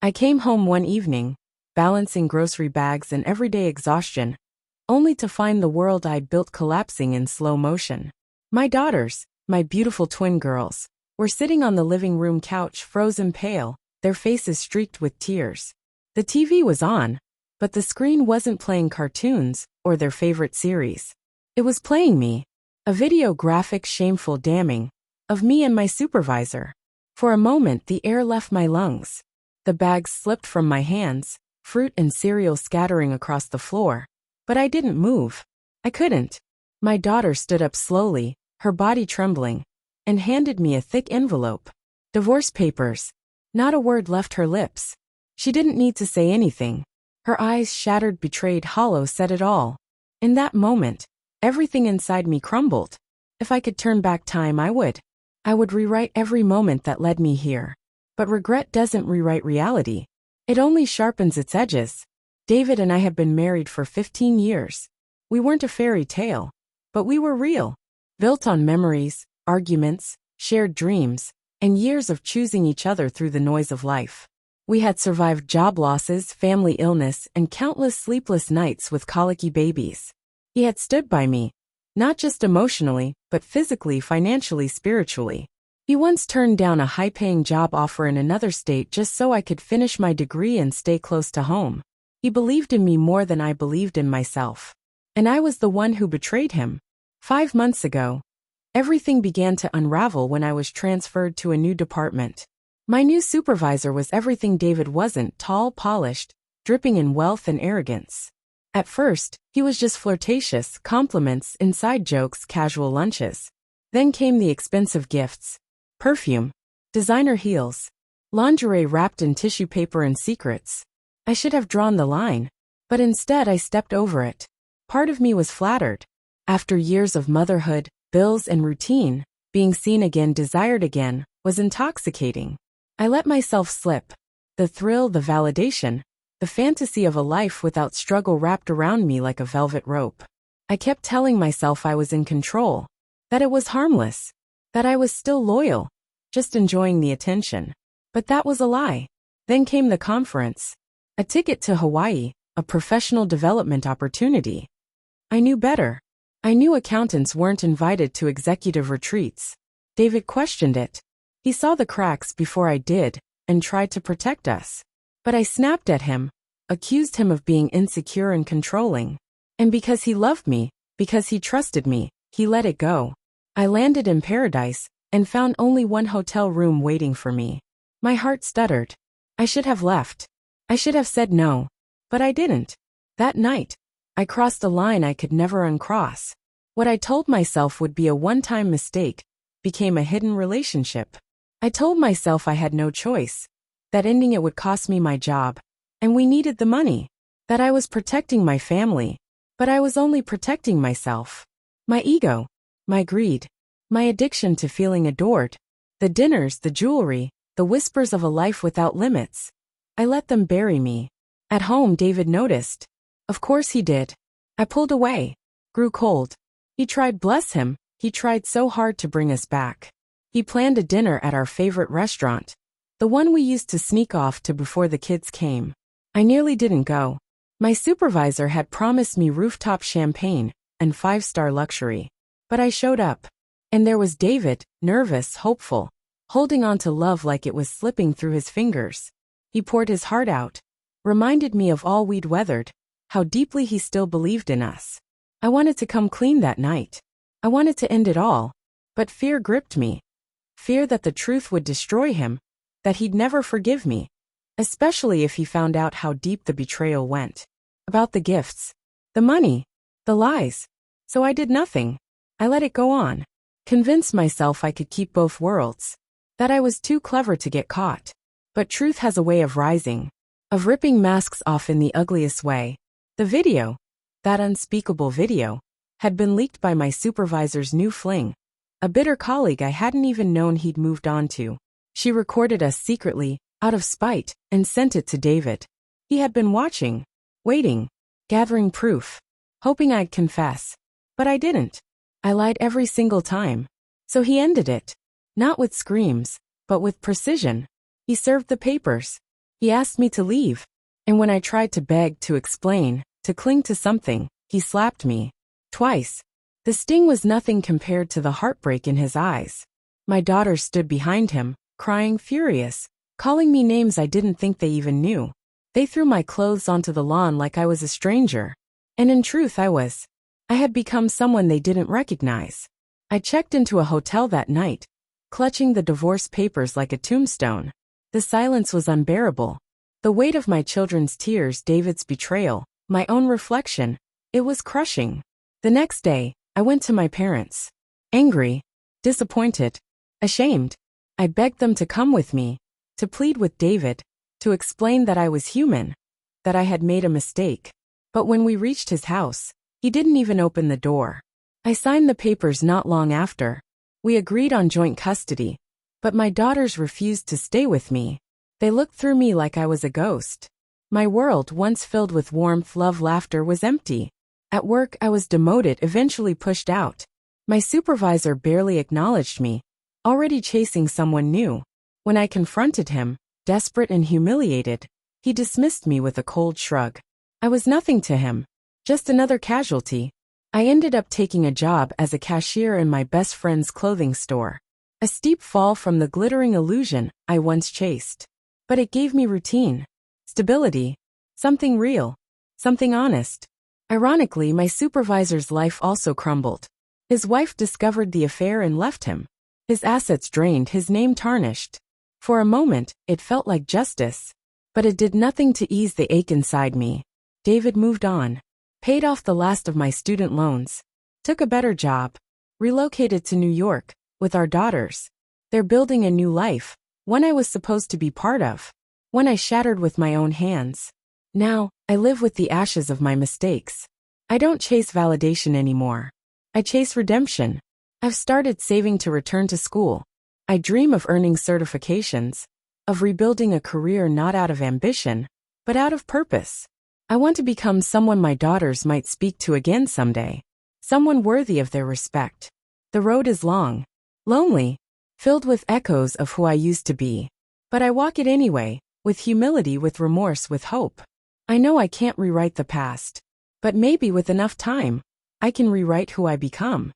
I came home one evening, balancing grocery bags and everyday exhaustion, only to find the world I'd built collapsing in slow motion. My daughters, my beautiful twin girls, were sitting on the living room couch frozen pale, their faces streaked with tears. The TV was on, but the screen wasn't playing cartoons or their favorite series. It was playing me, a video graphic shameful damning, of me and my supervisor. For a moment the air left my lungs. The bags slipped from my hands, fruit and cereal scattering across the floor. But I didn't move. I couldn't. My daughter stood up slowly, her body trembling, and handed me a thick envelope. Divorce papers. Not a word left her lips. She didn't need to say anything. Her eyes, shattered, betrayed, hollow, said it all. In that moment, everything inside me crumbled. If I could turn back time, I would. I would rewrite every moment that led me here. But regret doesn't rewrite reality. It only sharpens its edges. David and I had been married for 15 years. We weren't a fairy tale, but we were real. Built on memories, arguments, shared dreams, and years of choosing each other through the noise of life. We had survived job losses, family illness, and countless sleepless nights with colicky babies. He had stood by me, not just emotionally, but physically, financially, spiritually. He once turned down a high-paying job offer in another state just so I could finish my degree and stay close to home. He believed in me more than I believed in myself. And I was the one who betrayed him. 5 months ago, everything began to unravel when I was transferred to a new department. My new supervisor was everything David wasn't: tall, polished, dripping in wealth and arrogance. At first, he was just flirtatious, compliments, inside jokes, casual lunches. Then came the expensive gifts. Perfume, designer heels, lingerie wrapped in tissue paper, and secrets. I should have drawn the line, but instead I stepped over it. Part of me was flattered. After years of motherhood, bills, and routine, being seen again, desired again, was intoxicating. I let myself slip. The thrill, the validation, the fantasy of a life without struggle wrapped around me like a velvet rope. I kept telling myself I was in control, that it was harmless, that I was still loyal, just enjoying the attention. But that was a lie. Then came the conference. A ticket to Hawaii, a professional development opportunity. I knew better. I knew accountants weren't invited to executive retreats. David questioned it. He saw the cracks before I did, and tried to protect us. But I snapped at him, accused him of being insecure and controlling. And because he loved me, because he trusted me, he let it go. I landed in paradise, and found only one hotel room waiting for me. My heart stuttered. I should have left. I should have said no. But I didn't. That night, I crossed a line I could never uncross. What I told myself would be a one-time mistake became a hidden relationship. I told myself I had no choice, that ending it would cost me my job, and we needed the money, that I was protecting my family, but I was only protecting myself. My ego, my greed, my addiction to feeling adored, the dinners, the jewelry, the whispers of a life without limits. I let them bury me. At home, David noticed. Of course he did. I pulled away, grew cold. He tried, bless him, he tried so hard to bring us back. He planned a dinner at our favorite restaurant, the one we used to sneak off to before the kids came. I nearly didn't go. My supervisor had promised me rooftop champagne and 5-star luxury. But I showed up. And there was David, nervous, hopeful, holding on to love like it was slipping through his fingers. He poured his heart out, reminded me of all we'd weathered, how deeply he still believed in us. I wanted to come clean that night. I wanted to end it all. But fear gripped me. Fear that the truth would destroy him, that he'd never forgive me, especially if he found out how deep the betrayal went. About the gifts, the money, the lies. So I did nothing. I let it go on. Convinced myself I could keep both worlds. That I was too clever to get caught. But truth has a way of rising, of ripping masks off in the ugliest way. The video, that unspeakable video, had been leaked by my supervisor's new fling, a bitter colleague I hadn't even known he'd moved on to. She recorded us secretly, out of spite, and sent it to David. He had been watching, waiting, gathering proof, hoping I'd confess. But I didn't. I lied every single time. So he ended it. Not with screams, but with precision. He served the papers. He asked me to leave. And when I tried to beg, to explain, to cling to something, he slapped me. Twice. The sting was nothing compared to the heartbreak in his eyes. My daughters stood behind him, crying, furious, calling me names I didn't think they even knew. They threw my clothes onto the lawn like I was a stranger. And in truth I was. I had become someone they didn't recognize. I checked into a hotel that night, clutching the divorce papers like a tombstone. The silence was unbearable. The weight of my children's tears, David's betrayal, my own reflection, it was crushing. The next day, I went to my parents. Angry, disappointed, ashamed. I begged them to come with me, to plead with David, to explain that I was human, that I had made a mistake. But when we reached his house, he didn't even open the door. I signed the papers not long after. We agreed on joint custody, but my daughters refused to stay with me. They looked through me like I was a ghost. My world, once filled with warmth, love, laughter, was empty. At work, I was demoted, eventually pushed out. My supervisor barely acknowledged me, already chasing someone new. When I confronted him, desperate and humiliated, he dismissed me with a cold shrug. I was nothing to him, just another casualty. I ended up taking a job as a cashier in my best friend's clothing store. A steep fall from the glittering illusion I once chased. But it gave me routine, stability, something real, something honest. Ironically, my supervisor's life also crumbled. His wife discovered the affair and left him. His assets drained, his name tarnished. For a moment, it felt like justice. But it did nothing to ease the ache inside me. David moved on, paid off the last of my student loans, took a better job, relocated to New York, with our daughters. They're building a new life, one I was supposed to be part of, one I shattered with my own hands. Now, I live with the ashes of my mistakes. I don't chase validation anymore. I chase redemption. I've started saving to return to school. I dream of earning certifications, of rebuilding a career not out of ambition, but out of purpose. I want to become someone my daughters might speak to again someday, someone worthy of their respect. The road is long, lonely, filled with echoes of who I used to be. But I walk it anyway, with humility, with remorse, with hope. I know I can't rewrite the past, but maybe with enough time, I can rewrite who I become.